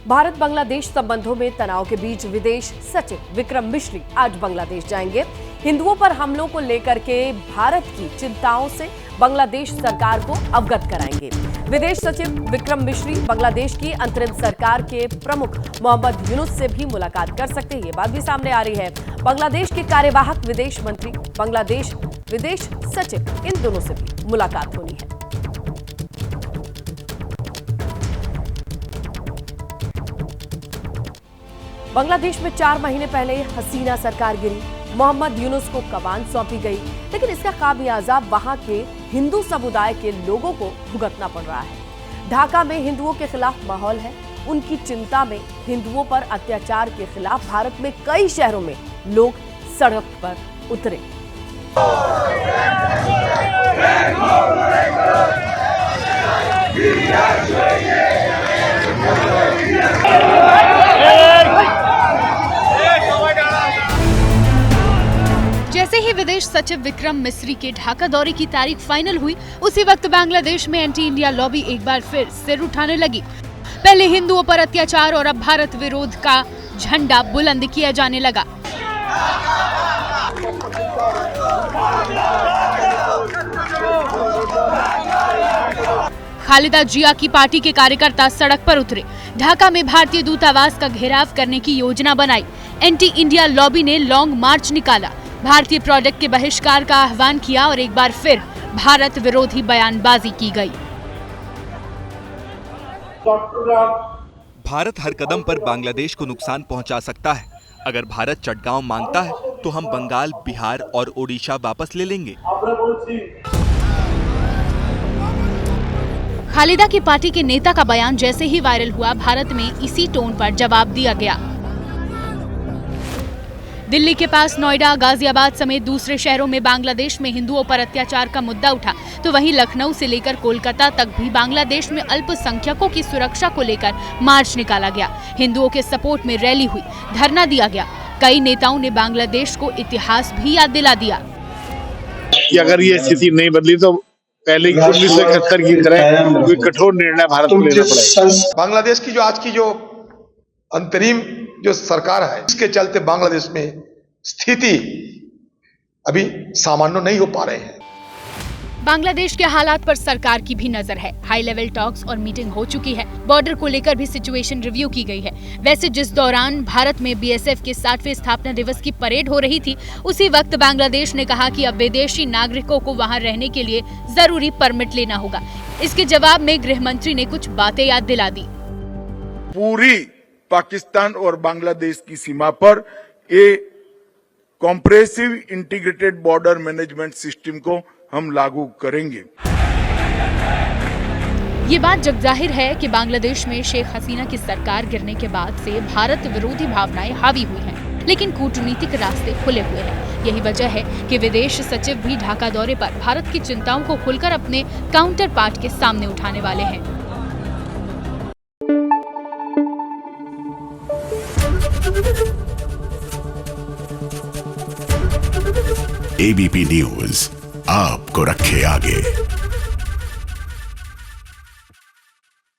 भारत बांग्लादेश संबंधों में तनाव के बीच विदेश सचिव विक्रम मिश्री आज बांग्लादेश जाएंगे। हिंदुओं पर हमलों को लेकर के भारत की चिंताओं से बांग्लादेश सरकार को अवगत कराएंगे। विदेश सचिव विक्रम मिश्री बांग्लादेश की अंतरिम सरकार के प्रमुख मोहम्मद यूनुस से भी मुलाकात कर सकते हैं। ये बात भी सामने आ रही है। बांग्लादेश के कार्यवाहक विदेश मंत्री, बांग्लादेश विदेश सचिव, इन दोनों से भी मुलाकात होनी है। बांग्लादेश में 4 महीने पहले हसीना सरकार गिरी, मोहम्मद यूनुस को कमान सौंपी गई, लेकिन इसका खामियाजा वहां के हिंदू समुदाय के लोगों को भुगतना पड़ रहा है। ढाका में हिंदुओं के खिलाफ माहौल है। उनकी चिंता में हिंदुओं पर अत्याचार के खिलाफ भारत में कई शहरों में लोग सड़क पर उतरे। जैसे ही विदेश सचिव विक्रम मिश्री के ढाका दौरे की तारीख फाइनल हुई, उसी वक्त बांग्लादेश में एंटी इंडिया लॉबी एक बार फिर सिर उठाने लगी। पहले हिंदुओं पर अत्याचार और अब भारत विरोध का झंडा बुलंद किया जाने लगा। खालिदा जिया की पार्टी के कार्यकर्ता सड़क पर उतरे। ढाका में भारतीय दूतावास का घेराव करने की योजना बनाई। एंटी इंडिया लॉबी ने लॉन्ग मार्च निकाला, भारतीय प्रोडक्ट के बहिष्कार का आह्वान किया और एक बार फिर भारत विरोधी बयानबाजी की गई। भारत हर कदम पर बांग्लादेश को नुकसान पहुंचा सकता है। अगर भारत चटगांव मांगता है तो हम बंगाल, बिहार और ओडिशा वापस ले लेंगे। खालिदा की पार्टी के नेता का बयान जैसे ही वायरल हुआ, भारत में इसी टोन पर जवाब दिया गया। दिल्ली के पास नोएडा, गाजियाबाद समेत दूसरे शहरों में बांग्लादेश में हिंदुओं पर अत्याचार का मुद्दा उठा, तो वहीं लखनऊ से लेकर कोलकाता तक भी बांग्लादेश में अल्पसंख्यकों की सुरक्षा को लेकर मार्च निकाला गया। हिंदुओं के सपोर्ट में रैली हुई, धरना दिया गया। कई नेताओं ने बांग्लादेश को इतिहास भी याद दिला दिया कि अगर ये स्थिति नहीं बदली तो पहले 1971 की तरह कोई कठोर निर्णय भारत को लेना पड़ेगा। बांग्लादेश की आज की जो अंतरिम जो सरकार है, इसके चलते बांग्लादेश में स्थिति अभी सामान्य नहीं हो पा रहे हैं। बांग्लादेश के हालात पर सरकार की भी नजर है। हाई लेवल टॉक्स और मीटिंग हो चुकी है। बॉर्डर को लेकर भी सिचुएशन रिव्यू की गई है। वैसे जिस दौरान भारत में बीएसएफ के 60वें स्थापना दिवस की परेड हो रही थी, उसी वक्त बांग्लादेश ने कहा कि अब विदेशी नागरिकों को वहां रहने के लिए जरूरी परमिट लेना होगा। इसके जवाब में गृह मंत्री ने कुछ बातें याद दिला दी। पूरी पाकिस्तान और बांग्लादेश की सीमा पर ये compressive integrated border management system को हम लागू करेंगे। ये बात जग जाहिर है कि बांग्लादेश में शेख हसीना की सरकार गिरने के बाद से भारत विरोधी भावनाएं हावी हुई हैं, लेकिन कूटनीतिक रास्ते खुले हुए हैं। यही वजह है कि विदेश सचिव भी ढाका दौरे पर भारत की चिंताओं को खुलकर अपने काउंटर पार्ट के सामने उठाने वाले हैं। एबीपी न्यूज आपको रखे आगे।